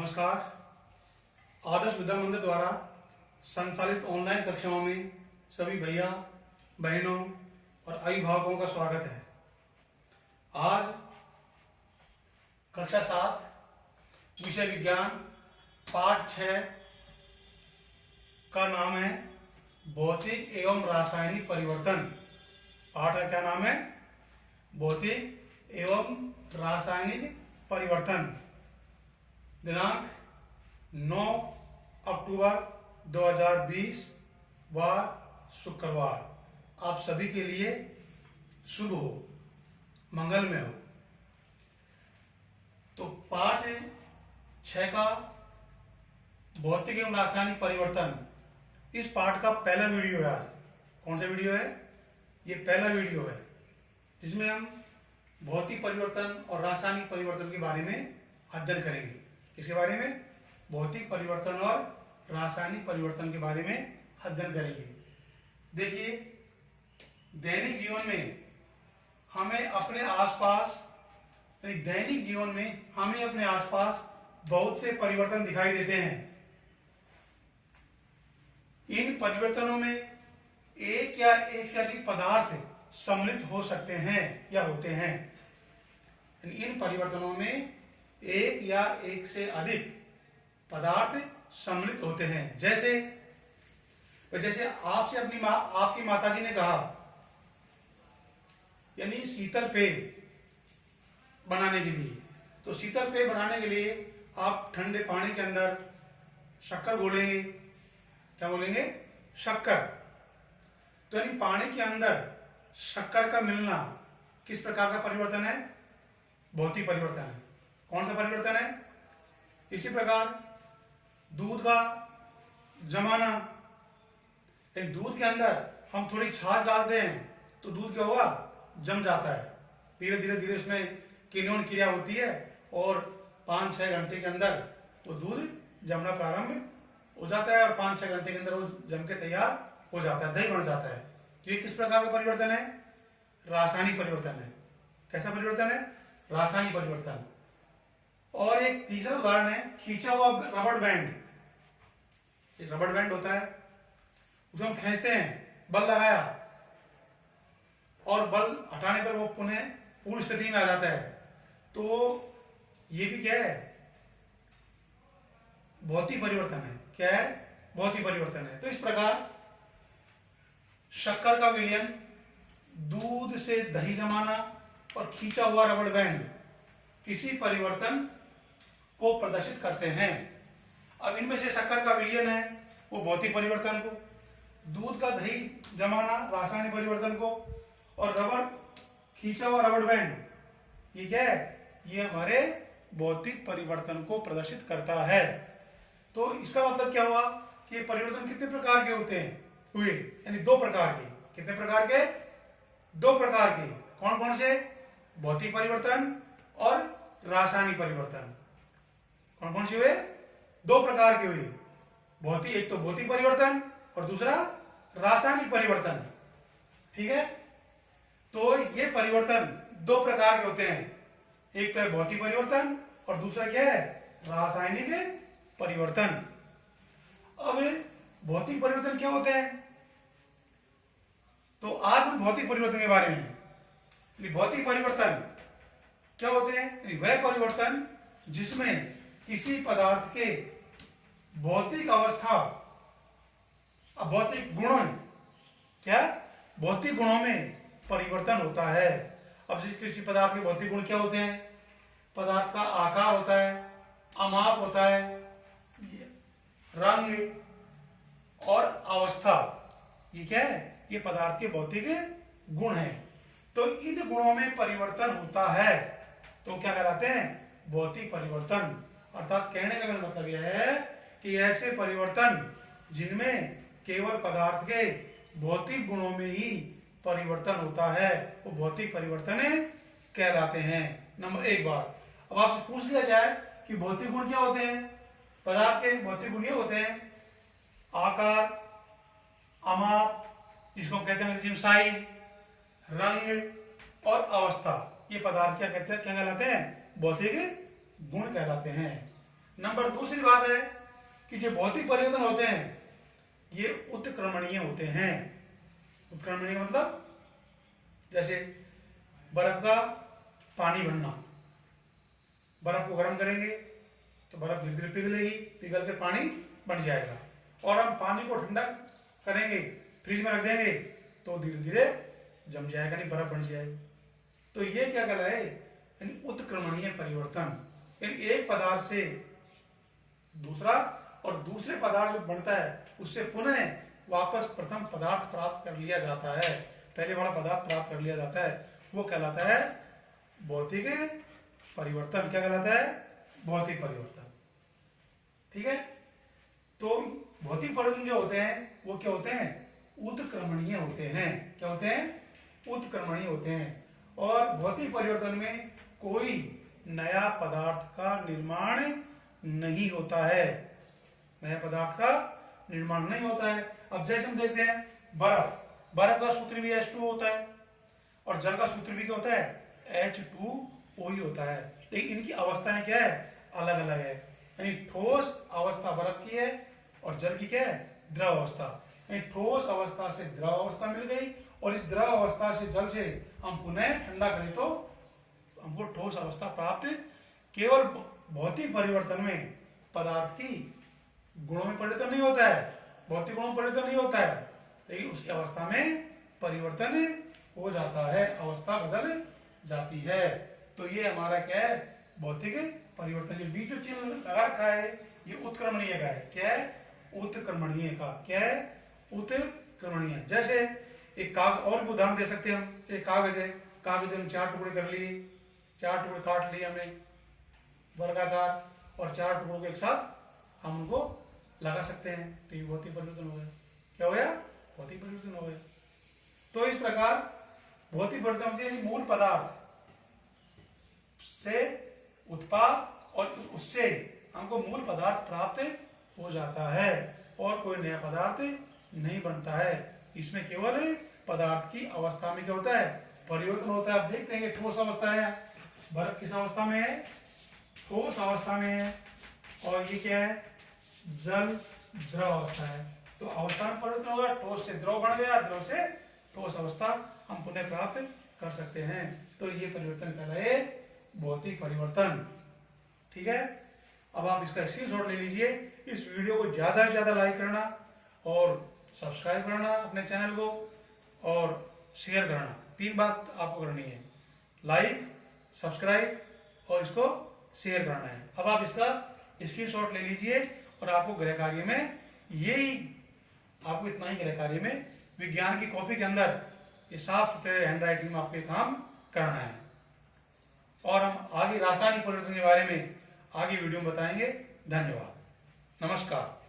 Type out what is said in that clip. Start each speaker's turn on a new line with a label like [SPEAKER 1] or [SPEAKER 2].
[SPEAKER 1] नमस्कार। आदर्श विद्या मंदिर द्वारा संचालित ऑनलाइन कक्षाओं में सभी भैया बहनों और अभिभावकों का स्वागत है। आज कक्षा 7 विषय विज्ञान पाठ 6 का नाम है भौतिक एवं रासायनिक परिवर्तन। पाठ का क्या नाम है? भौतिक एवं रासायनिक परिवर्तन। दिनांक 9 अक्टूबर 2020 वार शुक्रवार। आप सभी के लिए शुभ हो, मंगलमय हो। तो पाठ 6 का भौतिक एवं रासायनिक परिवर्तन, इस पाठ का पहला वीडियो है। आज कौन सा वीडियो है? ये पहला वीडियो है जिसमें हम भौतिक परिवर्तन और रासायनिक परिवर्तन के बारे में अध्ययन करेंगे। किसके बारे में? भौतिक परिवर्तन और रासायनिक परिवर्तन के बारे में अध्ययन करेंगे। देखिए, दैनिक जीवन में हमें अपने आसपास, यानी दैनिक जीवन में हमें अपने आसपास बहुत से परिवर्तन दिखाई देते हैं। इन परिवर्तनों में एक या एक से अधिक पदार्थ सम्मिलित हो सकते हैं या होते हैं। इन परिवर्तनों में एक या एक से अधिक पदार्थ सम्मिलित होते हैं। जैसे आपसे आपकी माताजी ने कहा, यानी शीतल पेय बनाने के लिए, तो शीतल पेय बनाने के लिए आप ठंडे पानी के अंदर शक्कर घोलेंगे। क्या बोलेंगे? शक्कर। तो यानी पानी के अंदर शक्कर का मिलना किस प्रकार का परिवर्तन है? भौतिक परिवर्तन है। कौन सा परिवर्तन है? इसी प्रकार दूध का जमाना, दूध के अंदर हम थोड़ी छाछ डालते हैं तो दूध क्या होगा? जम जाता है। धीरे धीरे उसमें किण्वन क्रिया होती है और 5-6 घंटे के अंदर वो दूध जमना प्रारंभ हो जाता है और 5-6 घंटे के अंदर वो जम के तैयार हो जाता है, दही बन जाता है। तो ये किस प्रकार का परिवर्तन है? रासायनिक परिवर्तन है। कैसा परिवर्तन है? रासायनिक परिवर्तन। और एक तीसरा उदाहरण है खींचा हुआ रबड़ बैंड। एक रबड़ बैंड होता है, उसको हम खींचते हैं, बल लगाया और बल हटाने पर वो पुनः पूर्ण स्थिति में आ जाता है। तो ये भी क्या है? भौतिक परिवर्तन है। क्या है? भौतिक परिवर्तन है। तो इस प्रकार शक्कर का विलयन, दूध से दही जमाना और खींचा हुआ रबड़ बैंड किसी परिवर्तन को प्रदर्शित करते हैं। अब इनमें से शक्कर का विलयन है वो भौतिक परिवर्तन को, दूध का दही जमाना रासायनिक परिवर्तन को, और रबड़ खींचा हुआ रबड़ बैंड ये क्या है? ये हमारे भौतिक परिवर्तन को प्रदर्शित करता है। तो इसका मतलब क्या हुआ कि ये परिवर्तन कितने प्रकार के होते हैं? हुए, यानी 2 प्रकार के। कितने प्रकार के? 2 प्रकार के। कौन कौन से? भौतिक परिवर्तन और रासायनिक परिवर्तन। कौन कौन से हुए? 2 प्रकार के हुए। भौतिक, एक तो भौतिक परिवर्तन और दूसरा रासायनिक परिवर्तन। ठीक है? तो ये परिवर्तन 2 प्रकार के होते हैं। एक तो है भौतिक परिवर्तन और दूसरा क्या है? रासायनिक परिवर्तन। अब भौतिक परिवर्तन क्या होते हैं? तो आज हम भौतिक परिवर्तन के बारे में। भौतिक परिवर्तन क्या होते हैं? वह परिवर्तन जिसमें किसी पदार्थ के भौतिक अवस्था, भौतिक गुणों, क्या भौतिक गुणों में परिवर्तन होता है। अब किसी पदार्थ के भौतिक गुण क्या होते हैं? पदार्थ का आकार होता है, अमाप होता है, रंग और अवस्था। ये क्या है? ये पदार्थ के भौतिक गुण हैं। तो इन गुणों में परिवर्तन होता है तो क्या कहलाते हैं? भौतिक परिवर्तन। अर्थात कहने का मेरा मतलब यह है कि ऐसे परिवर्तन जिनमें केवल पदार्थ के भौतिक गुणों में ही परिवर्तन होता है वो भौतिक परिवर्तन कहलाते हैं। नंबर 1 बात। अब आपसे पूछ लिया जाए कि भौतिक गुण क्या होते हैं? पदार्थ के भौतिक गुण ये होते हैं आकार, अमाप, जिसको कहते हैं अंग्रेजी में साइज, रंग और अवस्था। ये पदार्थ क्या कहते हैं? क्या कहलाते हैं? भौतिक गुण कहलाते हैं। नंबर दूसरी बात है कि जो भौतिक परिवर्तन होते हैं ये उत्क्रमणीय होते हैं। उत्क्रमणीय मतलब जैसे बर्फ का पानी बनना, बर्फ को गर्म करेंगे तो बर्फ धीरे धीरे पिघलेगी, पिघल के पानी बन जाएगा, और हम पानी को ठंडा करेंगे, फ्रिज में रख देंगे तो धीरे धीरे जम जाएगा, नहीं बर्फ बन जाएगी। तो ये क्या कहलाए, यानी उत्क्रमणीय परिवर्तन, यानी एक पदार्थ से दूसरा और दूसरे पदार्थ जो बनता है उससे पुनः वापस प्रथम पदार्थ प्राप्त कर लिया जाता है, पहले वाला पदार्थ प्राप्त कर लिया जाता है, वो कहलाता है भौतिक परिवर्तन। क्या कहलाता है, भौतिक परिवर्तन। ठीक है, तो भौतिक परिवर्तन जो होते हैं वो क्या होते हैं, उत्क्रमणीय होते हैं। क्या होते हैं, उत्क्रमणीय होते हैं। और भौतिक परिवर्तन में कोई नया पदार्थ का निर्माण नहीं होता है, नया पदार्थ का निर्माण नहीं होता है। अब जैसे हम देखते हैं बर्फ का सूत्र भी H2O होता है और जल का सूत्र भी क्या होता है, H2O ही होता है, लेकिन इनकी अवस्थाएं क्या है, अलग अलग है। यानी ठोस अवस्था बर्फ की है और जल की क्या है, द्रव अवस्था। यानी ठोस अवस्था से द्रव अवस्था मिल गई और इस द्रव अवस्था से जल से हम पुनः ठंडा करें तो हमको ठोस अवस्था प्राप्त। केवल भौतिक परिवर्तन में पदार्थ की गुणों में परिवर्तन नहीं होता है, भौतिक गुणों में परिवर्तन नहीं होता है, लेकिन उसकी अवस्था में परिवर्तन हो जाता है, अवस्था बदल जाती है। तो ये हमारा क्या है, भौतिक परिवर्तन। जो बीच में चिन्ह लगा रखा है ये उत्क्रमणीय का है। क्या है, उत्क्रमणीय का। क्या है, उत्क्रमणीय। जैसे एक कागज, और भी उदाहरण दे सकते हैं हम। एक कागज है, कागज हम 4 टुकड़े कर लिए, 4 टुकड़े काट लिए हमने वर्गाकार, और 4 टुकड़ों को एक साथ हम उनको लगा सकते हैं, तो ये भौतिक परिवर्तन हो गया। क्या हो गया, भौतिक परिवर्तन हो गया। तो इस प्रकार भौतिक परिवर्तन मूल पदार्थ से उत्पाद और उससे हमको मूल पदार्थ प्राप्त हो जाता है और कोई नया पदार्थ नहीं बनता है। इसमें केवल पदार्थ की अवस्था में क्या होता है, परिवर्तन होता है। आप देखते हैं ठोस अवस्था है, बर्फ किस अवस्था में है, ठोस अवस्था में है, और ये क्या है, जल द्रव अवस्था है। तो अवस्था में परिवर्तन होगा, ठोस से द्रव बन गया, द्रव से ठोस अवस्था हम पुनः प्राप्त कर सकते हैं। तो ये परिवर्तन कहलाए भौतिक परिवर्तन। ठीक है, अब आप इसका स्क्रीनशॉट ले लीजिए। इस वीडियो को ज्यादा से ज्यादा लाइक करना और सब्सक्राइब करना अपने चैनल को, और शेयर करना। 3 बात आपको करनी है, लाइक, सब्सक्राइब और इसको शेयर करना है। अब आप इसका स्क्रीनशॉट ले लीजिए और आपको गृह कार्य में आपको इतना ही गृह कार्य में विज्ञान की कॉपी के अंदर ये साफ सुथरे हैंडराइटिंग में आपको काम करना है। और हम आगे रासायनिक परिवर्तन के बारे में आगे वीडियो में बताएंगे। धन्यवाद, नमस्कार।